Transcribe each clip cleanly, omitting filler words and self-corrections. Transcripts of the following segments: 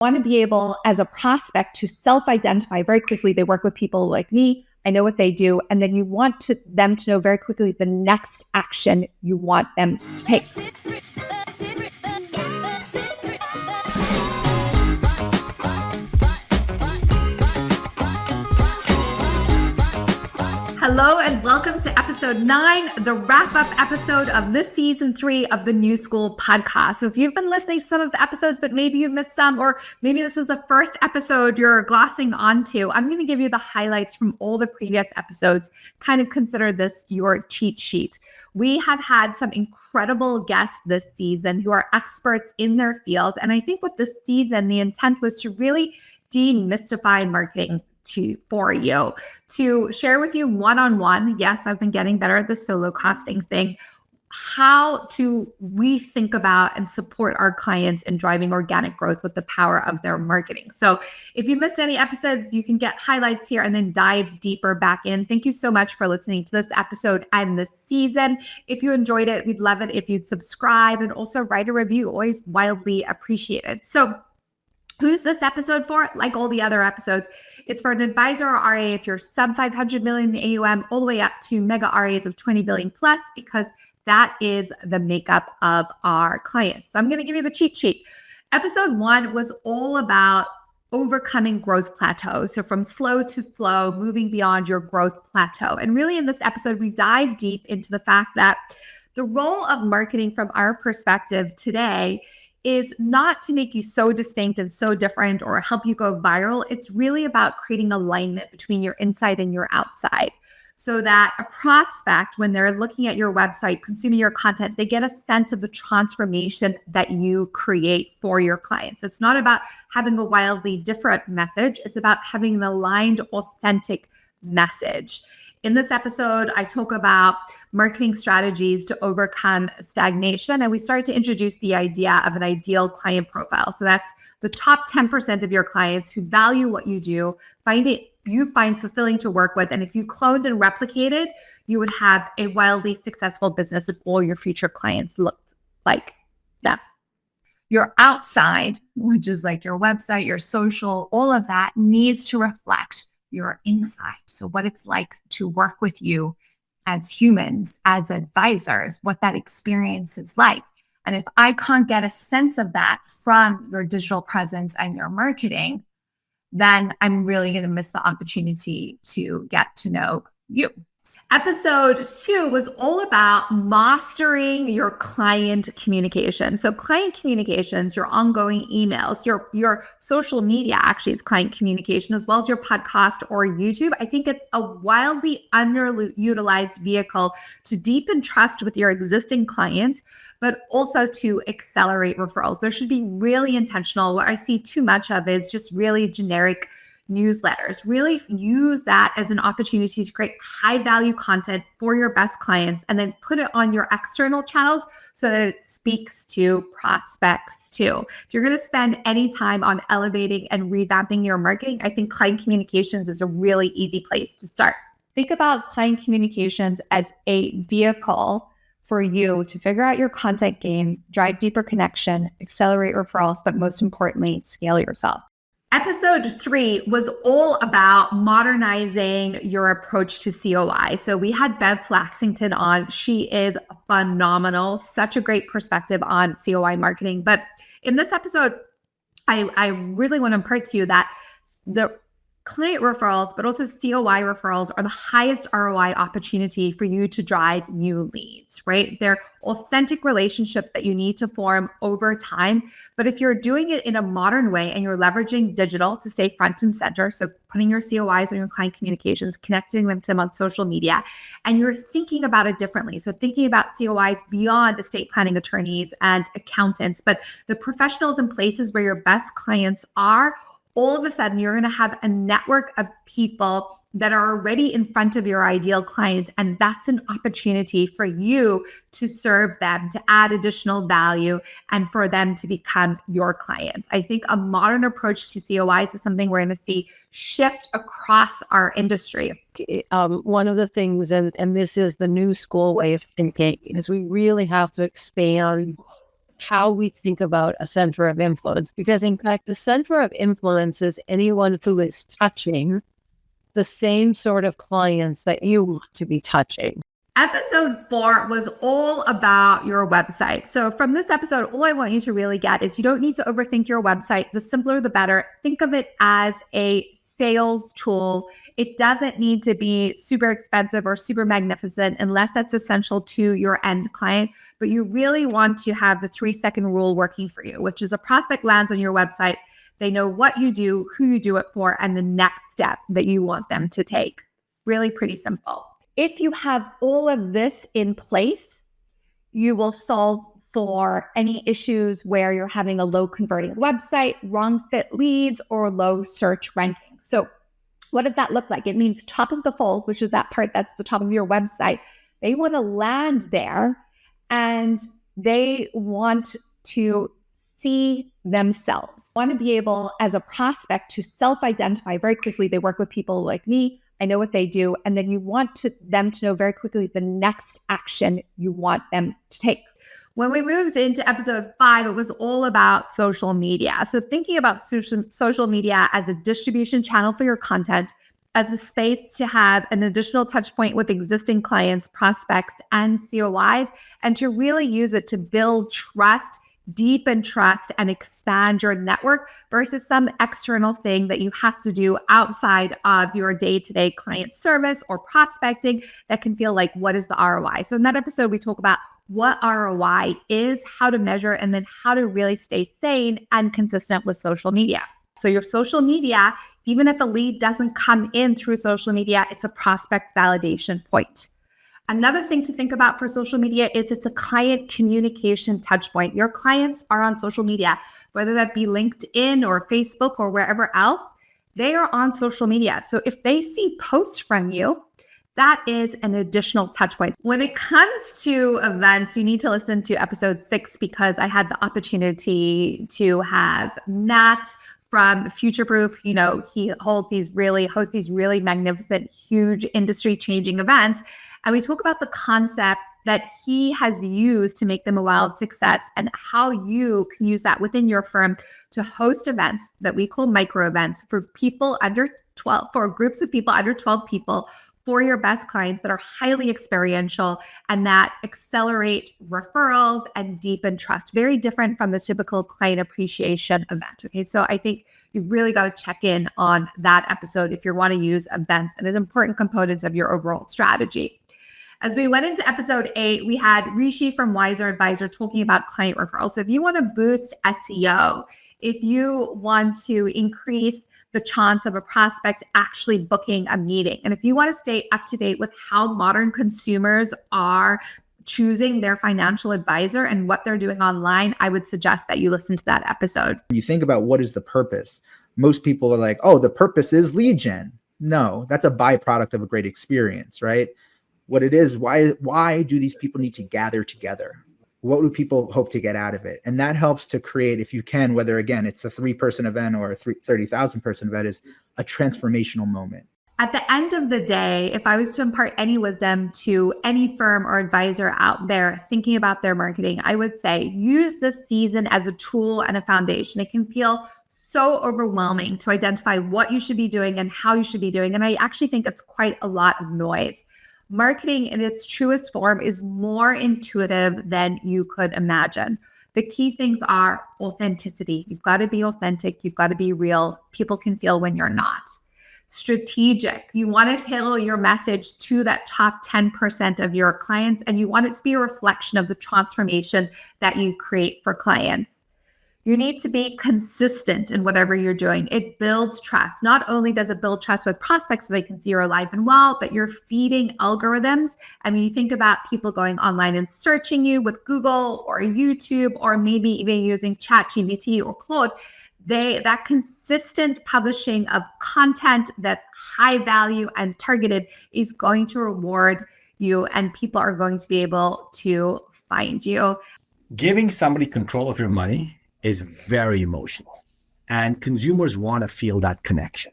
Want to be able, as a prospect, to self-identify very quickly. They work with people like me. I know what they do. And then you want them to know very quickly the next action you want them to take. Hello and welcome to episode 9, the wrap-up episode of this season 3 of the New School podcast. So if you've been listening to some of the episodes, but maybe you missed some, or maybe this is the first episode you're glossing onto, I'm going to give you the highlights from all the previous episodes. Kind of consider this your cheat sheet. We have had some incredible guests this season who are experts in their field. And I think with this season, the intent was to really demystify marketing for you, to share with you one-on-one. Yes, I've been getting better at the solo costing thing. How we think about and support our clients in driving organic growth with the power of their marketing. So if you missed any episodes, you can get highlights here and then dive deeper back in. Thank you so much for listening to this episode and this season. If you enjoyed it, we'd love it if you'd subscribe and also write a review. Always wildly appreciated. So who's this episode for? Like all the other episodes, it's for an advisor or RIA if you're sub 500 million in AUM, all the way up to mega RIAs of 20 billion plus, because that is the makeup of our clients. So I'm going to give you the cheat sheet. Episode 1 was all about overcoming growth plateaus. So from slow to flow, moving beyond your growth plateau. And really in this episode, we dive deep into the fact that the role of marketing from our perspective today is not to make you so distinct and so different or help you go viral. It's really about creating alignment between your inside and your outside, so that a prospect, when they're looking at your website, consuming your content, they get a sense of the transformation that you create for your clients. It's not about having a wildly different message. It's about having an aligned, authentic message. In this episode, I talk about marketing strategies to overcome stagnation, and we started to introduce the idea of an ideal client profile. So that's the top 10% of your clients who value what you do, you find fulfilling to work with, and if you cloned and replicated, you would have a wildly successful business if all your future clients looked like them. Your outside, which is like your website, your social, all of that needs to reflect your inside. So what it's like to work with you as humans, as advisors, what that experience is like. And if I can't get a sense of that from your digital presence and your marketing, then I'm really going to miss the opportunity to get to know you. Episode 2 was all about mastering your client communication. So client communications, your ongoing emails, your social media actually is client communication, as well as your podcast or YouTube. I think it's a wildly underutilized vehicle to deepen trust with your existing clients, but also to accelerate referrals. There should be really intentional. What I see too much of is just really generic newsletters. Really use that as an opportunity to create high value content for your best clients and then put it on your external channels so that it speaks to prospects too. If you're going to spend any time on elevating and revamping your marketing, I think client communications is a really easy place to start. Think about client communications as a vehicle for you to figure out your content game, drive deeper connection, accelerate referrals, but most importantly, scale yourself. Episode 3 was all about modernizing your approach to COI. So we had Bev Flaxington on. She is phenomenal, such a great perspective on COI marketing. But in this episode, I really want to impart to you that the client referrals, but also COI referrals are the highest ROI opportunity for you to drive new leads, right? They're authentic relationships that you need to form over time. But if you're doing it in a modern way and you're leveraging digital to stay front and center, so putting your COIs on your client communications, connecting them to them on social media, and you're thinking about it differently. So thinking about COIs beyond estate planning attorneys and accountants, but the professionals and places where your best clients are, all of a sudden, you're going to have a network of people that are already in front of your ideal clients. And that's an opportunity for you to serve them, to add additional value, and for them to become your clients. I think a modern approach to COIs is something we're going to see shift across our industry. One of the things, and this is the new school way of thinking, is we really have to expand how we think about a center of influence, because in fact, the center of influence is anyone who is touching the same sort of clients that you want to be touching. Episode 4 was all about your website. So from this episode, all I want you to really get is you don't need to overthink your website. The simpler, the better. Think of it as a sales tool. It doesn't need to be super expensive or super magnificent unless that's essential to your end client. But you really want to have the 3-second rule working for you, which is a prospect lands on your website. They know what you do, who you do it for, and the next step that you want them to take. Really pretty simple. If you have all of this in place, you will solve for any issues where you're having a low converting website, wrong fit leads, or low search ranking. So what does that look like? It means top of the fold, which is that part that's the top of your website. They want to land there and they want to see themselves. Want to be able, as a prospect, to self-identify very quickly. They work with people like me. I know what they do. And then you want them to know very quickly the next action you want them to take. When we moved into episode 5, it was all about social media. So thinking about social media as a distribution channel for your content, as a space to have an additional touch point with existing clients, prospects, and COIs, and to really use it to build trust, deepen trust, and expand your network versus some external thing that you have to do outside of your day-to-day client service or prospecting that can feel like, what is the ROI? So in that episode, we talk about what ROI is, how to measure, and then how to really stay sane and consistent with social media. So your social media, even if a lead doesn't come in through social media, it's a prospect validation point. Another thing to think about for social media is it's a client communication touch point. Your clients are on social media, whether that be LinkedIn or Facebook or wherever else, they are on social media. So if they see posts from you, that is an additional touch point. When it comes to events, you need to listen to episode 6 because I had the opportunity to have Nat from Futureproof. You know, he hosts these really magnificent, huge industry-changing events. And we talk about the concepts that he has used to make them a wild success and how you can use that within your firm to host events that we call micro events for people under 12, for groups of people under 12 people, for your best clients that are highly experiential and that accelerate referrals and deepen trust. Very different from the typical client appreciation event. Okay, so I think you've really got to check in on that episode if you want to use events and as important components of your overall strategy. As we went into episode 8, we had Rishi from Wiser Advisor talking about client referrals. So if you want to boost SEO, if you want to increase the chance of a prospect actually booking a meeting, and if you want to stay up to date with how modern consumers are choosing their financial advisor and what they're doing online, I would suggest that you listen to that episode. You think about what is the purpose. Most people are like, oh, the purpose is lead gen. No, that's a byproduct of a great experience, right? What it is, why do these people need to gather together? What do people hope to get out of it? And that helps to create, if you can, whether again, it's a 3-person event or a 30,000 person event, is a transformational moment. At the end of the day, if I was to impart any wisdom to any firm or advisor out there thinking about their marketing, I would say use this season as a tool and a foundation. It can feel so overwhelming to identify what you should be doing and how you should be doing. And I actually think it's quite a lot of noise. Marketing in its truest form is more intuitive than you could imagine. The key things are authenticity. You've got to be authentic. You've got to be real. People can feel when you're not. Strategic. You want to tailor your message to that top 10% of your clients, and you want it to be a reflection of the transformation that you create for clients. You need to be consistent in whatever you're doing. It builds trust. Not only does it build trust with prospects so they can see you're alive and well, but you're feeding algorithms. I mean, you think about people going online and searching you with Google or YouTube, or maybe even using ChatGPT or Claude. That consistent publishing of content that's high value and targeted is going to reward you, and people are going to be able to find you. Giving somebody control of your money is very emotional, and consumers want to feel that connection.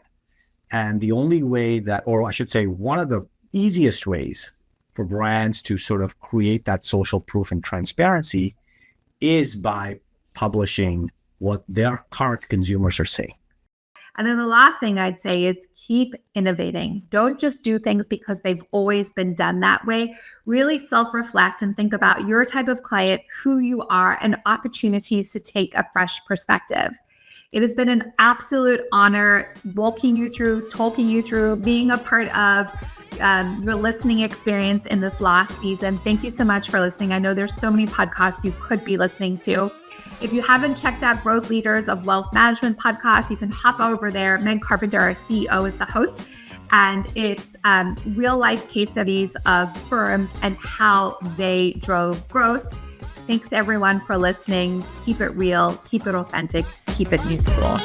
And the only way that, or I should say, one of the easiest ways for brands to sort of create that social proof and transparency is by publishing what their current consumers are saying. And then the last thing I'd say is keep innovating. Don't just do things because they've always been done that way. Really self-reflect and think about your type of client, who you are, and opportunities to take a fresh perspective. It has been an absolute honor walking you through, talking you through, being a part of your listening experience in this last season. Thank you so much for listening. I know there's so many podcasts you could be listening to. If you haven't checked out Growth Leaders of Wealth Management podcast, you can hop over there. Meg Carpenter, our CEO, is the host. And it's real life case studies of firms and how they drove growth. Thanks everyone for listening. Keep it real, keep it authentic, keep it new school.